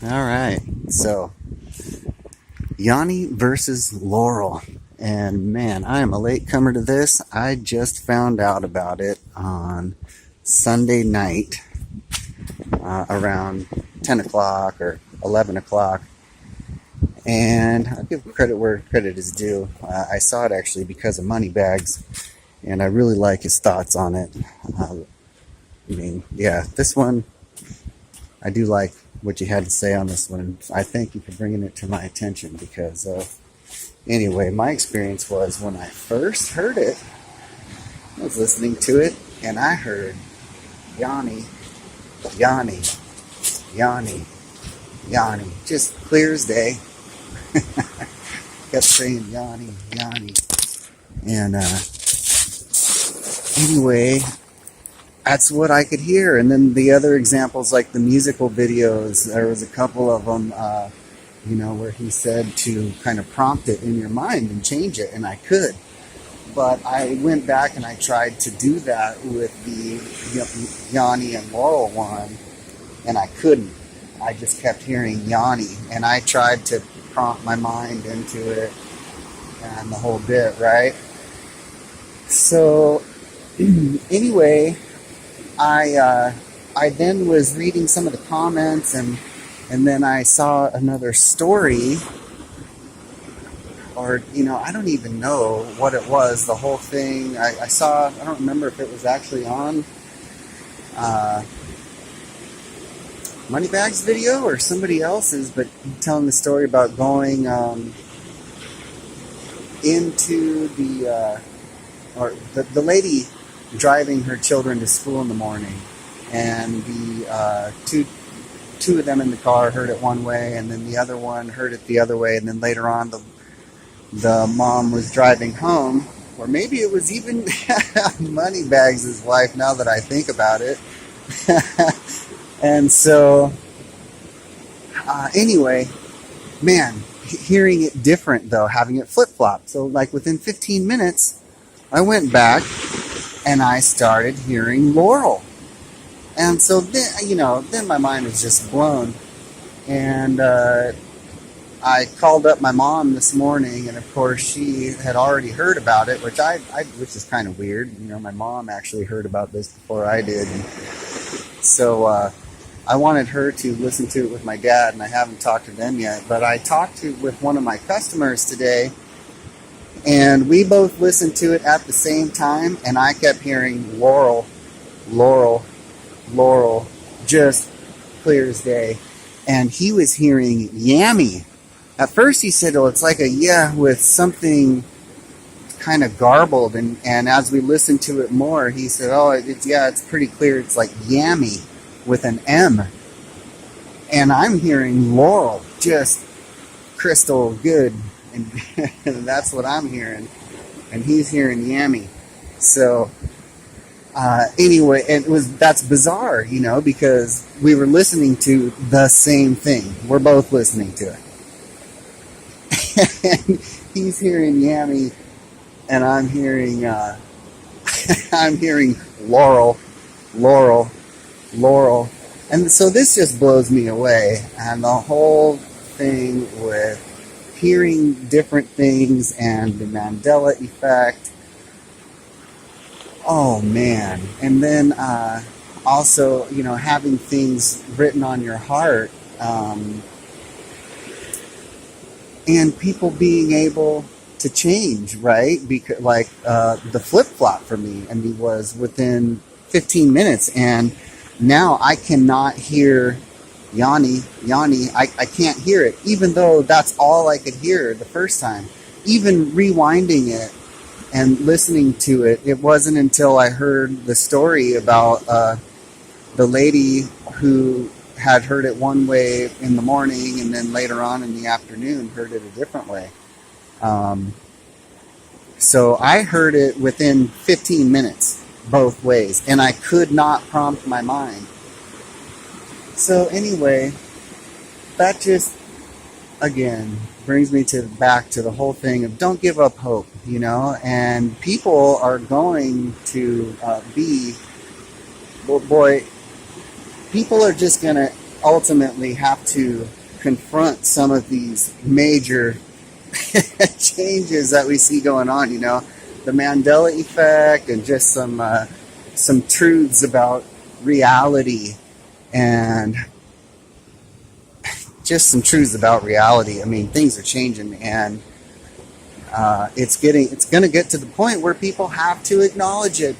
All right, so Yanny versus Laurel. And man, I am a late comer to this. I just found out about it on Sunday night around 10 o'clock or 11 o'clock. And I'll give credit where credit is due. I saw it actually because of Moneybags, and I really like his thoughts on it. This one, I do like what you had to say on this one. I thank you for bringing it to my attention because, anyway, my experience was when I first heard it, I was listening to it, and I heard Yanny, Yanny, Yanny, Yanny, just clear as day. Kept saying Yanny, Yanny. And anyway, that's what I could hear. And then the other examples, like the musical videos, there was a couple of them, where he said to kind of prompt it in your mind and change it, and I could. But I went back and I tried to do that with the Yanny and Laurel one, and I couldn't. I just kept hearing Yanny, and I tried to prompt my mind into it and the whole bit, right? So anyway, I then was reading some of the comments, and then I saw another story, or I don't even know what it was. The whole thing I saw. I don't remember if it was actually on Moneybags video or somebody else's, but telling the story about going into the lady driving her children to school in the morning, and the two of them in the car heard it one way, and then the other one heard it the other way, and then later on the mom was driving home, or maybe it was even Moneybags' wife, now that I think about it. And so, anyway, man, hearing it different though, having it flip-flop. So like within 15 minutes, I went back and I started hearing Laurel. And so then my mind was just blown. And I called up my mom this morning, and of course she had already heard about it, which is kind of weird. My mom actually heard about this before I did. And so I wanted her to listen to it with my dad, and I haven't talked to them yet. But I talked with one of my customers today, and we both listened to it at the same time, and I kept hearing Laurel, Laurel, Laurel, just clear as day. And he was hearing Yammy. At first he said, oh, it's like a yeah with something kind of garbled, and as we listened to it more, he said, oh, it's pretty clear, it's like Yammy with an M. And I'm hearing Laurel, just crystal good, and that's what I'm hearing, and he's hearing Yammy. So anyway, that's bizarre, because we were listening to the same thing. We're both listening to it. And he's hearing Yammy, and I'm hearing I'm hearing Laurel, Laurel, Laurel. And so this just blows me away. And the whole thing with hearing different things and the Mandela Effect. Oh man. And then also, having things written on your heart, and people being able to change, right? Because the flip-flop for me, was within 15 minutes, and now I cannot hear Yanny. I can't hear it, even though that's all I could hear the first time. Even rewinding it and listening to it, it wasn't until I heard the story about the lady who had heard it one way in the morning, and then later on in the afternoon heard it a different way. So I heard it within 15 minutes, both ways, and I could not prompt my mind. So anyway, that just, again, brings me back to the whole thing of don't give up hope, and people are going to people are just going to ultimately have to confront some of these major changes that we see going on, the Mandela Effect, and just some truths about reality, and just some truths about reality. I mean, things are changing, and it's going to get to the point where people have to acknowledge it.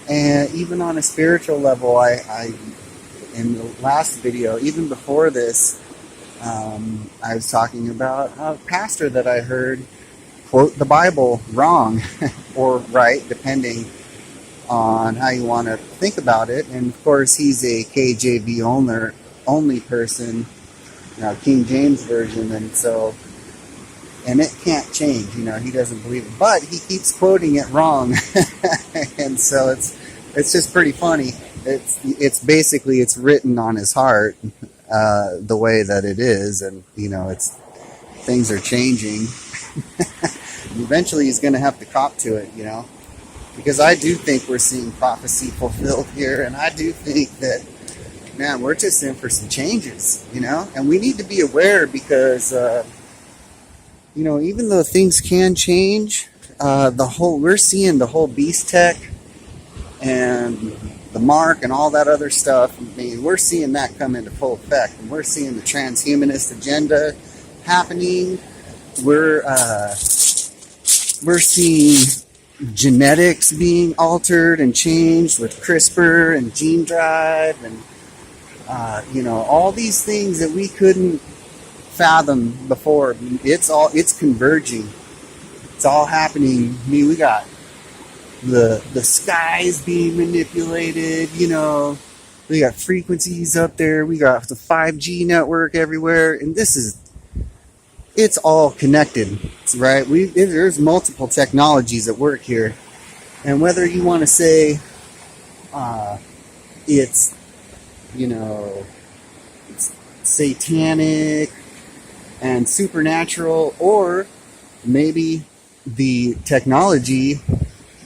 And even on a spiritual level, I in the last video, even before this, I was talking about a pastor that I heard quote the Bible wrong or right, depending on how you want to think about it. And of course, he's a KJV only person, King James version, and it can't change. He doesn't believe it, but he keeps quoting it wrong, and so it's just pretty funny. It's basically it's written on his heart, the way that it is, and things are changing. Eventually, he's going to have to cop to it, because I do think we're seeing prophecy fulfilled here, and I do think that, man, we're just in for some changes, and we need to be aware because, even though things can change, we're seeing the whole beast tech and the mark and all that other stuff. I mean, we're seeing that come into full effect, and we're seeing the transhumanist agenda happening. We're seeing genetics being altered and changed with CRISPR and gene drive, and all these things that we couldn't fathom before. It's converging. It's all happening. I mean, we got the skies being manipulated. We got frequencies up there. We got the 5G network everywhere, and it's all connected, right? There's multiple technologies at work here, and whether you want to say it's satanic and supernatural, or maybe the technology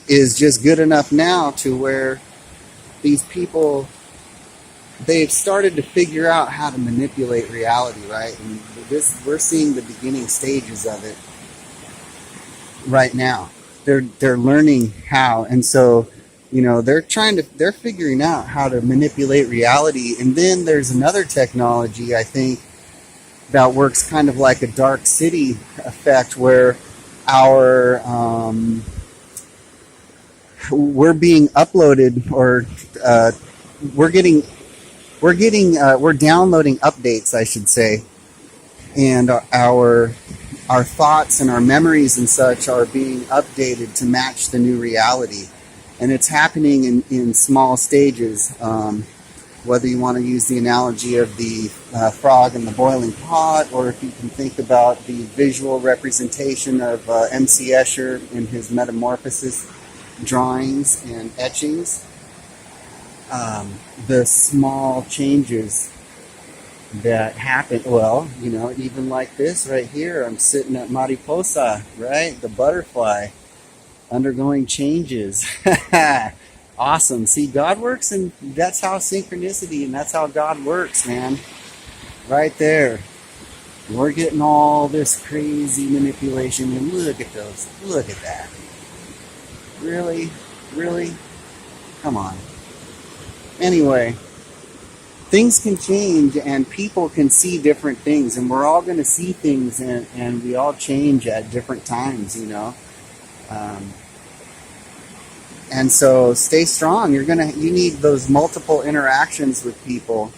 is just good enough now to where these people, they've started to figure out how to manipulate reality, right? And we're seeing the beginning stages of it right now. They're learning how, and so they're figuring out how to manipulate reality. And then there's another technology, I think, that works kind of like a dark city effect, where we're being uploaded, or we're downloading updates, I should say, and our thoughts and our memories and such are being updated to match the new reality, and it's happening in small stages. Whether you want to use the analogy of the frog in the boiling pot, or if you can think about the visual representation of M.C. Escher in his Metamorphosis drawings and etchings, the small changes that happen, even like this right here, I'm sitting at Mariposa, right? The butterfly undergoing changes. Awesome. See, God works, and that's how synchronicity, and that's how God works, man. Right there. We're getting all this crazy manipulation, and look at that. Really? Come on. Anyway, things can change, and people can see different things, and we're all going to see things, and we all change at different times, and so stay strong. You need those multiple interactions with people.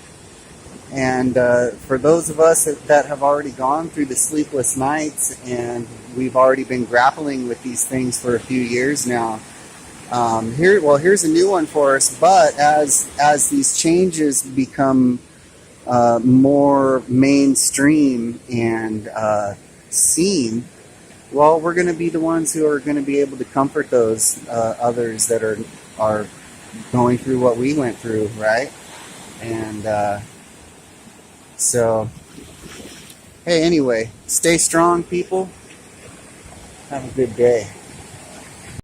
And for those of us that have already gone through the sleepless nights, and we've already been grappling with these things for a few years now, here's a new one for us. But as these changes become more mainstream and seen, well, we're going to be the ones who are going to be able to comfort those others that are going through what we went through, right? And so, hey, anyway, stay strong, people. Have a good day.